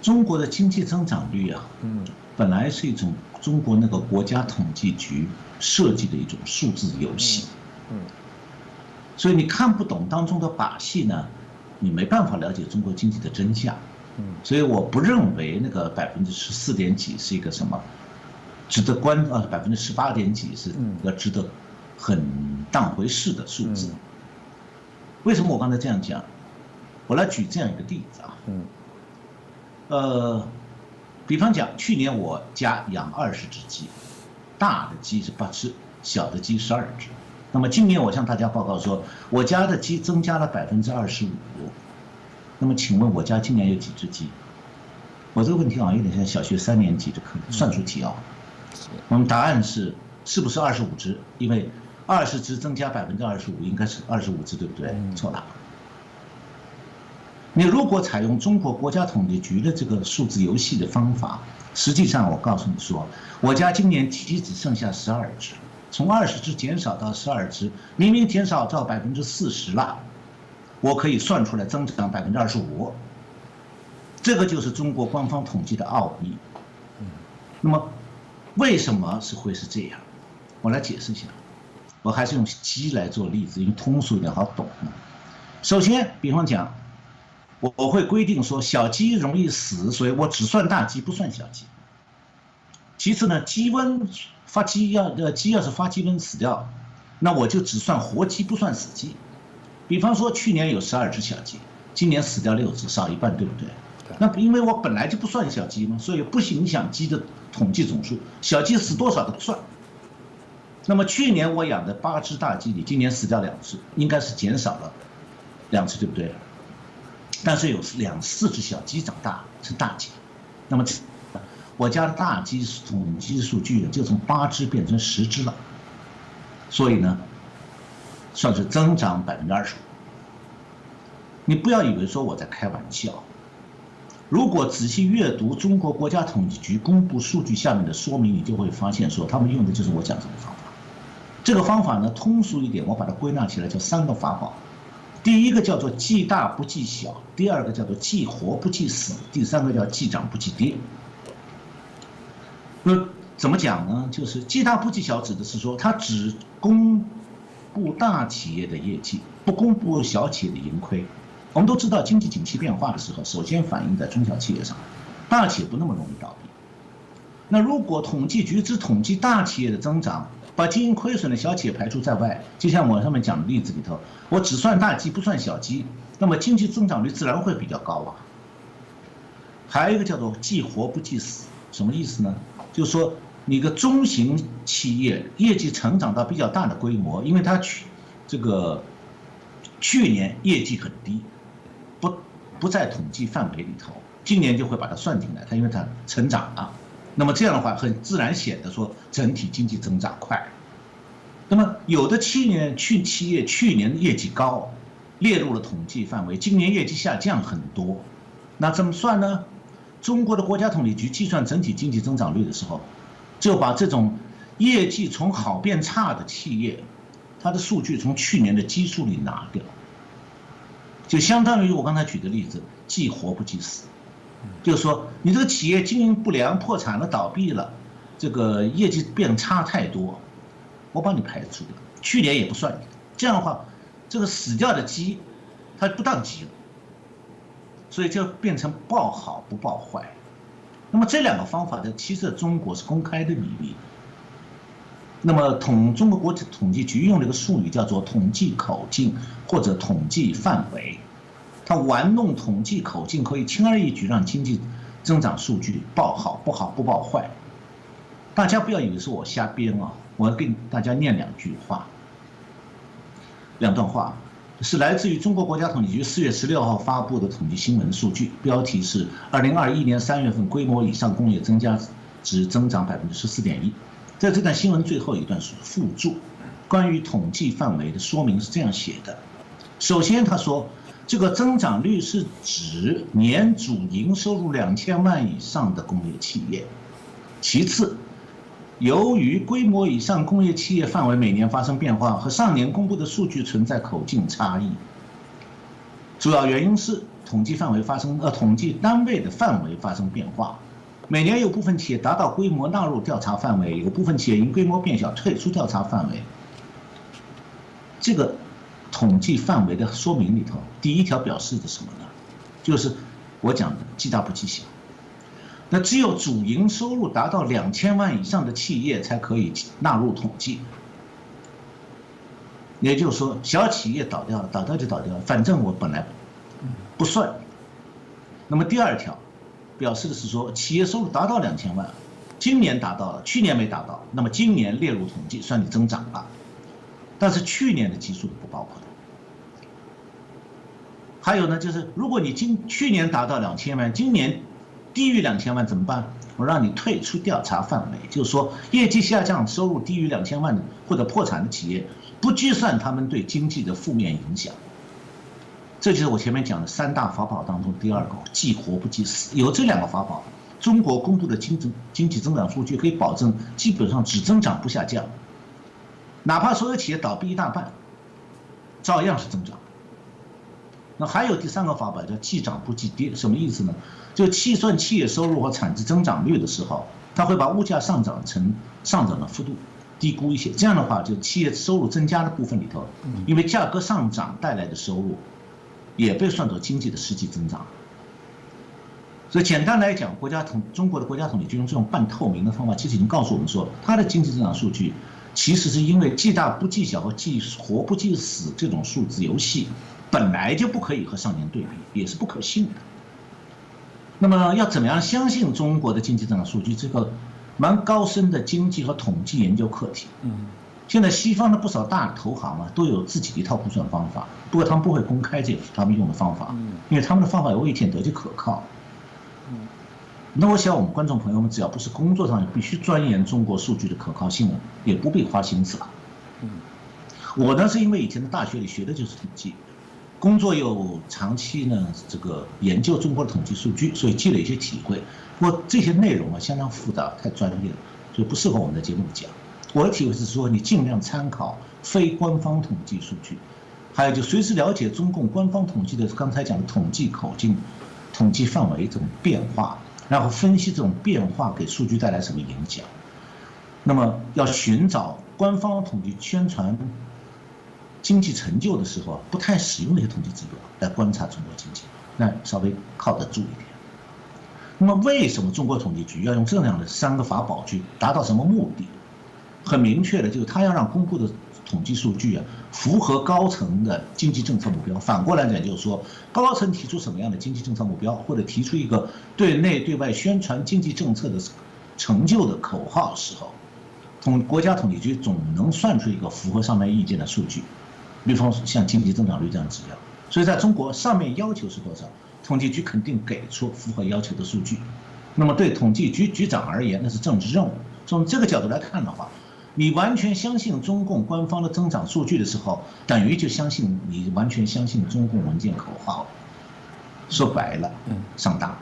中国的经济增长率啊，本来是一种中国那个国家统计局设计的一种数字游戏，所以你看不懂当中的把戏呢，你没办法了解中国经济的真相，所以我不认为那个14%点几是一个什么值得18%点几是一个值得很当回事的数字。为什么我刚才这样讲？我来举这样一个例子啊，比方讲，去年我家养20只鸡，大的鸡是8只，小的鸡12只。那么今年我向大家报告说，我家的鸡增加了25%。那么请问我家今年有几只鸡？我这个问题好像有点像小学3年级的课算术题啊。我们答案是不是25只？因为20只增加25%，应该是25只，对不对？错了。你如果采用中国国家统计局的这个数字游戏的方法，实际上我告诉你说，我家今年鸡只剩下12只，从20只减少到12只，明明减少到40%了，我可以算出来增长25%。这个就是中国官方统计的奥秘。那么为什么会是这样？我来解释一下。我还是用鸡来做例子，因为通俗一点好懂。首先，比方讲，我会规定说小鸡容易死，所以我只算大鸡不算小鸡。其次呢，鸡要是发鸡瘟死掉，那我就只算活鸡不算死鸡。比方说去年有12只小鸡，今年死掉6只，少一半，对不对？那因为我本来就不算小鸡嘛，所以不影响鸡的统计总数，小鸡死多少都不算。那么去年我养的8只大鸡里，今年死掉2只，应该是减少了2只，对不对？但是有4只小鸡长大成大鸡，那么我家的大鸡统计数据就从8只变成10只了，所以呢，算是增长25%。你不要以为说我在开玩笑，如果仔细阅读中国国家统计局公布数据下面的说明，你就会发现说他们用的就是我讲这个方法。这个方法呢，通俗一点，我把它归纳起来叫3个法宝。第一个叫做计大不计小，第二个叫做计活不计死，第三个叫计涨不计跌。那怎么讲呢？就是计大不计小，指的是说它只公布大企业的业绩，不公布小企业的盈亏。我们都知道，经济景气变化的时候，首先反映在中小企业上，大企业不那么容易倒闭。那如果统计局只统计大企业的增长，把经营亏损的小企业排除在外，就像我上面讲的例子里头，我只算大鸡不算小鸡，那么经济增长率自然会比较高啊。还有一个叫做计活不计死，什么意思呢？就是说你个中型企业业绩成长到比较大的规模，因为它去年业绩很低，不在统计范围里头，今年就会把它算进来，因为它成长了。那么这样的话，很自然显得说整体经济增长快。那么有的企业去年的业绩高，列入了统计范围，今年业绩下降很多，那怎么算呢？中国的国家统计局计算整体经济增长率的时候，就把这种业绩从好变差的企业，它的数据从去年的基数里拿掉，就相当于我刚才举的例子，计活不计死。就是说，你这个企业经营不良、破产了、倒闭了，这个业绩变差太多，我把你排除掉，去年也不算你。这样的话，这个死掉的鸡，它不当鸡了，所以就变成报好不报坏。那么这2个方法其实在中国是公开的秘密。那么中国国家统计局用了一个术语叫做统计口径或者统计范围。他玩弄统计口径，可以轻而易举让经济增长数据报好不好不报坏。大家不要以为是我瞎编啊，我要给大家念2段话，是来自于中国国家统计局4月16号发布的统计新闻数据，标题是2021年3月份规模以上工业增加值增长14.1%。在这段新闻最后一段附注，关于统计范围的说明是这样写的：首先，他说，这个增长率是指年主营收入2000万以上的工业企业。其次，由于规模以上工业企业范围每年发生变化，和上年公布的数据存在口径差异。主要原因是统计单位的范围发生变化。每年有部分企业达到规模纳入调查范围，有部分企业因规模变小退出调查范围。这个统计范围的说明里头，第一条表示的什么呢？就是我讲的记大不记小。那只有主营收入达到2000万以上的企业才可以纳入统计。也就是说，小企业倒掉了，倒掉就倒掉了，反正我本来不算。那么第二条表示的是说，企业收入达到2000万，今年达到了，去年没达到，那么今年列入统计，算你增长了。但是去年的基数不包括的。还有呢，就是如果你去年达到2000万，今年低于2000万怎么办？我让你退出调查范围，就是说业绩下降、收入低于2000万或者破产的企业，不计算他们对经济的负面影响。这就是我前面讲的3大法宝当中第2个，既活不既死。有这2个法宝，中国公布的经济增长数据可以保证基本上只增长不下降，哪怕所有企业倒闭一大半，照样是增长。那还有第3个法宝叫既涨不既跌，什么意思呢？就计算企业收入和产值增长率的时候，它会把物价上涨的幅度低估一些。这样的话，就企业收入增加的部分里头，因为价格上涨带来的收入，也被算作经济的实际增长。所以简单来讲，中国的国家统计局用这种半透明的方法，其实已经告诉我们说，它的经济增长数据其实是因为既大不既小和既活不既死这种数字游戏，本来就不可以和上年对比，也是不可信的。那么要怎么样相信中国的经济增长数据？这个蛮高深的经济和统计研究课题。现在西方的不少大投行都有自己的一套估算方法，不过他们不会公开他们用的方法，因为他们的方法有一点得就可靠。那我想我们观众朋友们，只要不是工作上必须钻研中国数据的可靠性，也不必花心思了。我呢是因为以前的大学里学的就是统计，工作又长期呢这个研究中国的统计数据，所以积累一些体会。不过这些内容相当复杂，太专业了，所以不适合我们的节目讲。我的体会是说，你尽量参考非官方统计数据，还有就随时了解中共官方统计的刚才讲的统计口径、统计范围这种变化，然后分析这种变化给数据带来什么影响。那么要寻找官方统计宣传经济成就的时候，不太使用那些统计指标来观察中国经济，那稍微靠得住一点。那么为什么中国统计局要用这样的3个法宝去达到什么目的？很明确的，就是他要让公布的统计数据符合高层的经济政策目标。反过来讲，就是说高层提出什么样的经济政策目标，或者提出一个对内对外宣传经济政策的成就的口号的时候，国家统计局总能算出一个符合上面意见的数据，比方像经济增长率这样的指标。所以在中国，上面要求是多少，统计局肯定给出符合要求的数据。那么对统计局局长而言，那是政治任务。从这个角度来看的话，你完全相信中共官方的增长数据的时候，等于就完全相信中共文件口号。说白了，上当。